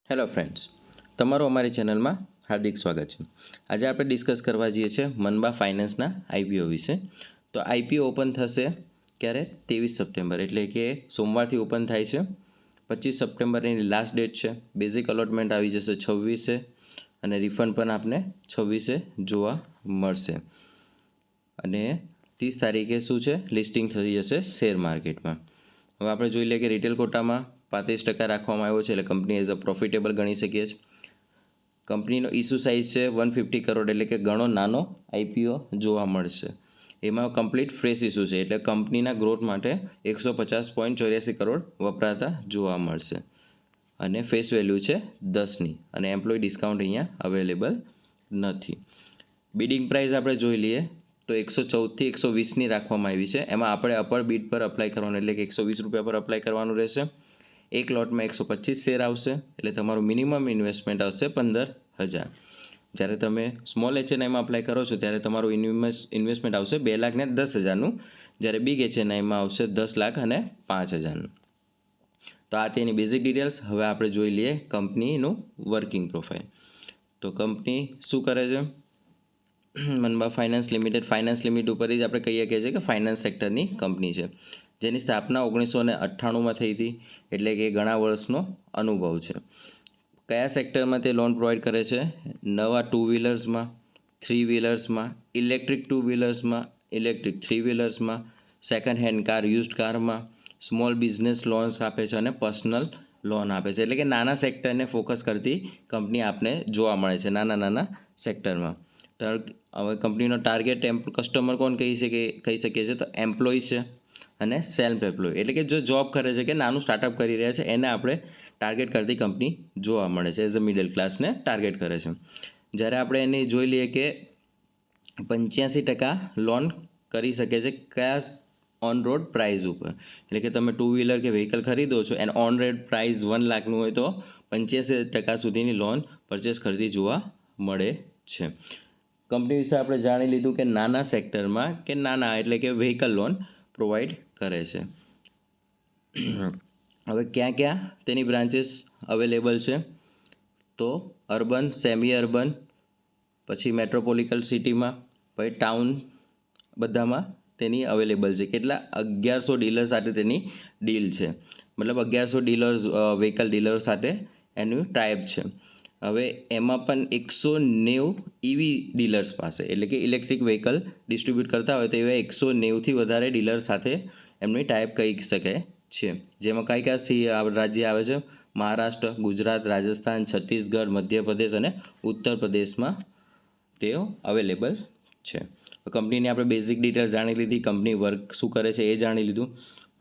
Hello friends, તમારું અમારી ચેનલમાં હાર્દિક સ્વાગત છે. આજે આપણે ડિસ્કસ કરવા જઈએ છીએ મનબા ફાઇનાન્સના આઈપીઓ વિશે. તો આઈપીઓ ઓપન થશે ક્યારે? 23 સપ્ટેમ્બર, એટલે કે સોમવારથી ઓપન થાય છે. 25 સપ્ટેમ્બર એની લાસ્ટ ડેટ છે. બેઝિક અલોટમેન્ટ આવી જશે 26 અને રિફંડ પણ આપને 26 જોવા મળશે. અને 30 તારીખે શું છે? લિસ્ટિંગ થઈ જશે શેર માર્કેટમાં. હવે આપણે જોઈ લઈએ કે રિટેલ કોટામાં 35% રાખવામાં આવ્યો છે, એટલે કંપની એઝ અ પ્રોફિટેબલ ગણી શકીએ છીએ. કંપનીનો ઇસ્યુ સાઇઝ છે 150 કરોડ, એટલે કે ઘણો નાનો આઈપીઓ જોવા મળશે. એમાં કમ્પ્લીટ ફ્રેશ ઇસ્યુ છે, એટલે કંપનીના ગ્રોથ માટે 150.84 કરોડ વપરાતા જોવા મળશે. અને ફેસ વેલ્યુ છે 10ની અને એમ્પ્લોય ડિસ્કાઉન્ટ અહીંયા અવેલેબલ નથી. બિડિંગ પ્રાઇસ આપણે જોઈ લઈએ તો 114થી 120ની રાખવામાં આવી છે. એમાં આપણે અપર બીડ પર અપ્લાય કરવાનું, એટલે કે 120 રૂપિયા પર અપ્લાય કરવાનું રહેશે. એક લોટમાં 125 શેર આવશે, એટલે તમારું મિનિમમ ઇન્વેસ્ટમેન્ટ આવશે 15,000. જ્યારે તમે સ્મોલ એચએનઆઈમાં અપ્લાય કરો છો ત્યારે તમારું ઇન્વેસ્ટમેન્ટ આવશે 2,10,000નું, જ્યારે બિગ એચએનઆઈમાં આવશે 10,05,000નું. તો આ તેની બેઝિક ડિટેલ્સ. હવે આપણે જોઈ લઈએ કંપનીનું વર્કિંગ પ્રોફાઇલ. તો કંપની શું કરે છે? મનબા ફાઇનાન્સ લિમિટેડ ફાઇનાન્સ લિમિટ ઉપર જ આપણે કહીએ છીએ કે ફાઇનાન્સ સેક્ટરની કંપની છે, જેની સ્થાપના 1998માં થઈ હતી, એટલે કે ઘણા વર્ષનો અનુભવ છે. કયા સેક્ટરમાં તે લોન પ્રોવાઈડ કરે છે? નવા 2 વ્હીલર્સમાં, 3 વ્હીલર્સમાં, ઇલેક્ટ્રિક 2 વ્હીલર્સમાં, ઇલેક્ટ્રિક 3 વ્હીલર્સમાં, સેકન્ડ હેન્ડ કાર, યુઝડ કારમાં, સ્મોલ બિઝનેસ લોન્સ આપે છે અને પર્સનલ લોન આપે છે. એટલે કે નાના સેક્ટરને ફોકસ કરતી કંપની આપને જોવા મળે છે, નાના સેક્ટરમાં. તો હવે કંપનીનો ટાર્ગેટ કસ્ટમર કોણ કહી શકીએ છીએ? તો એમ્પ્લોય છે અને સેલ્ફ એમ્પ્લોય, એટલે કે જો જોબ કરે છે કે નાનું સ્ટાર્ટઅપ કરી રહ્યા છે એને આપણે ટાર્ગેટ કરતી કંપની જોવા મળે છે. એઝ અ મિડલ ક્લાસને ટાર્ગેટ કરે છે. જ્યારે આપણે એની જોઈ લઈએ કે 85% લોન કરી શકે છે કયા? ઓન રોડ પ્રાઇસ ઉપર. એટલે કે તમે 2 વ્હીલર કે વ્હીકલ ખરીદો છો એન્ડ ઓન રોડ પ્રાઇસ 1 લાખનું હોય તો 85% સુધીની લોન પરચેસ કરતી જોવા મળે છે. કંપની વિશે આપણે જાણી લીધું કે નાના સેક્ટરમાં કે નાના એટલે કે વ્હીકલ લોન પ્રોવાઈડ કરે છે. હવે ક્યાં તેની બ્રાન્ચીસ અવેલેબલ છે? તો અર્બન, સેમી અર્બન, પછી મેટ્રોપોલિટન સિટીમાં, પછી ટાઉન, બધામાં તેની અવેલેબલ છે. કેટલા? 1100 ડીલર સાથે તેની ડીલ છે, મતલબ 1100 ડીલર્સ વ્હીકલ ડીલર સાથે એનું ટાઈપ છે. હવે એમાં પણ 190 EV ડીલર્સ પાસે, એટલે કે ઇલેક્ટ્રિક વ્હીકલ ડિસ્ટ્રીબ્યુટ કરતા હોય તો એવા 190થી વધારે ડીલર સાથે એમની ટાઈપ કહી શકે છે. જેમાં કયા રાજ્ય આવે છે? મહારાષ્ટ્ર, ગુજરાત, રાજસ્થાન, છત્તીસગઢ, મધ્યપ્રદેશ અને ઉત્તર પ્રદેશમાં તેઓ અવેલેબલ છે. કંપનીની આપણે બેઝિક ડિટેલ્સ જાણી લીધી, કંપની વર્ક શું કરે છે એ જાણી લીધું.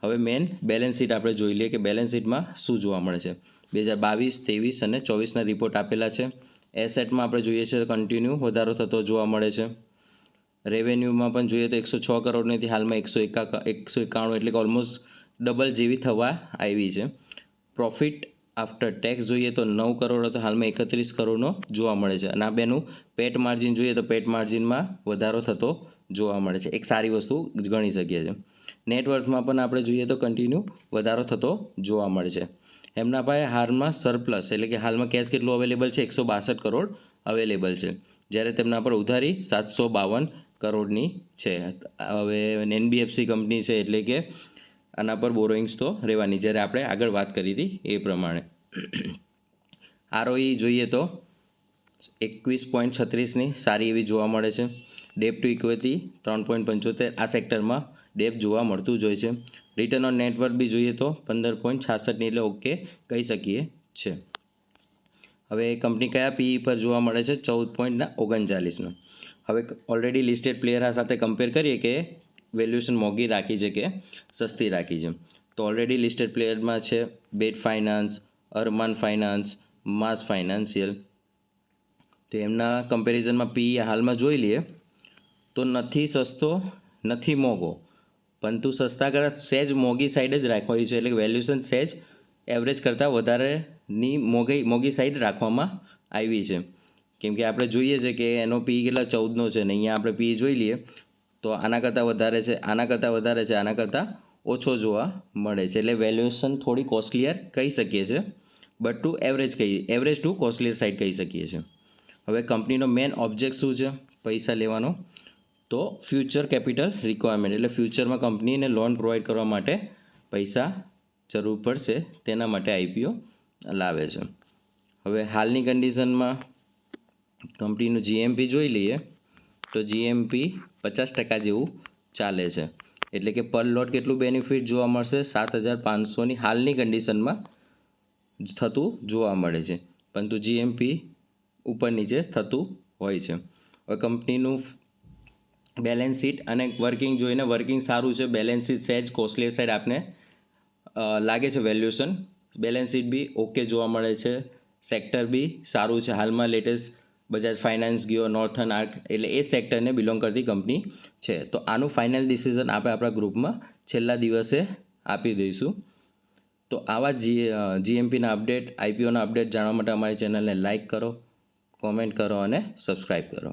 હવે મેન બેલેન્સ શીટ આપણે જોઈ લઈએ કે બેલેન્સ શીટમાં શું જોવા મળે છે. 2022, 23 અને 24ના રિપોર્ટ આપેલા છે. એસેટમાં આપણે જોઈએ છીએ કન્ટિન્યુ વધારો થતો જોવા મળે છે. રેવન્યુમાં પણ જોઈએ તો 106 કરોડની હાલમાં 191, એટલે કે ઓલમોસ્ટ ડબલ જેવી થવા આવી છે. પ્રોફિટ આફ્ટર ટેક્સ જોઈએ તો 9 કરોડ હતો, હાલમાં 31 કરોડનો જોવા મળે છે. અને આ બેનું પેટ માર્જિન જોઈએ તો પેટ માર્જિનમાં વધારો થતો જોવા મળે છે. એક સારી વસ્તુ ગણી શકીએ છીએ. નેટવર્થમાં પણ આપણે જોઈએ તો કન્ટિન્યુ વધારો થતો જોવા મળે છે. એમના પાસે હાલમાં સરપ્લસ, એટલે કે હાલમાં કેશ કેટલું અવેલેબલ છે? 162 કરોડ અવેલેબલ છે, જ્યારે તેમના પર ઉધારી 752 કરોડની છે. હવે એનબીએફસી કંપની છે, એટલે કે આના પર બોરોઇંગ્સ તો રહેવાની, જ્યારે આપણે આગળ વાત કરી હતી એ પ્રમાણે. આરઓઈ જોઈએ તો 21.36ની સારી એવી જોવા મળે છે. ડેપ ટુ ઇક્વિટી 3.75, આ સેક્ટરમાં ડેપ જોવા મળતું જ હોય છે. રિટર્ન ઓન નેટવર્થ બી જોઈએ તો 15.66ની, એટલે ઓકે કહી શકીએ છે. હવે કંપની કયા પીઈ પર જોવા મળે છે? 14.39નો. હવે ઓલરેડી લિસ્ટેડ પ્લેયર સાથે કમ્પેર કરીએ કે વેલ્યુએશન મોંઘી રાખી છે કે સસ્તી રાખી છે. તો ઓલરેડી લિસ્ટેડ પ્લેયરમાં છે બેટ ફાઇનાન્સ, અરમાન ફાઇનાન્સ, માસ ફાઇનાન્શિયલ. તો એમના કમ્પેરિઝનમાં પીઈ હાલમાં જોઈ લઈએ તો નથી સસ્તો નથી મોંઘો, પરંતુ સસ્તા કરતાં સહેજ મોંઘી સાઈડ જ રાખવાની છે, એટલે કે વેલ્યુએશન સહેજ એવરેજ કરતાં વધારેની મોંઘી સાઈડ રાખવામાં આવી છે. કેમ કે આપણે જોઈએ છે કે એનો પી કેટલા 14નો છે, ને અહીંયા આપણે પી જોઈ લઈએ તો આના કરતાં વધારે છે, આના કરતાં વધારે છે, આના કરતાં ઓછો જોવા મળે છે. એટલે વેલ્યુએશન થોડી કોસ્ટલીયર કહી શકીએ છીએ. But to average to costly side કહી શકીએ છીએ. હવે કંપનીનો મેઇન ઓબ્જેક્ટ શું છે પૈસા લેવાનો, તો ફ્યુચર કેપિટલ રિક્વાયરમેન્ટ એટલે ફ્યુચરમાં કંપનીને લોન પ્રોવાઈડ કરવા માટે પૈસા જરૂર પડશે તેના માટે આઈપીઓ લાવે છે. હવે હાલની કન્ડિશનમાં કંપનીનું જીએમપી જોઈ લઈએ તો જીએમપી 50% જેવું ચાલે છે, એટલે કે પર લોટ કેટલું બેનિફિટ જોવા મળશે 7,500ની હાલની કન્ડિશનમાં થતું જોવા મળે છે, પરંતુ જીએમપી ઉપર નીચે થતું હોય છે. હવે કંપનીનું બેલેન્સ શીટ અને વર્કિંગ જોઈને વર્કિંગ સારું છે, બેલેન્સ શીટ સહેજ કોસ્ટલી સાઈડ આપને લાગે છે વેલ્યુએશન, બેલેન્સ શીટ બી ઓકે જોવા મળે છે, સેક્ટર બી સારું છે. હાલમાં લેટેસ્ટ બજાજ ફાઇનાન્સ ગયો, નોર્થન આર્ક એટલે એ સેક્ટરને બિલોંગ કરતી કંપની છે. તો આનું ફાઇનલ ડિસિઝન આપણે આપણા ગ્રુપમાં છેલ્લા દિવસે આપી દઈશું. તો આવા જીએમપીના અપડેટ, આઈપીઓના અપડેટ જાણવા માટે અમારી ચેનલને લાઇક કરો, કોમેન્ટ કરો અને સબસ્ક્રાઈબ કરો.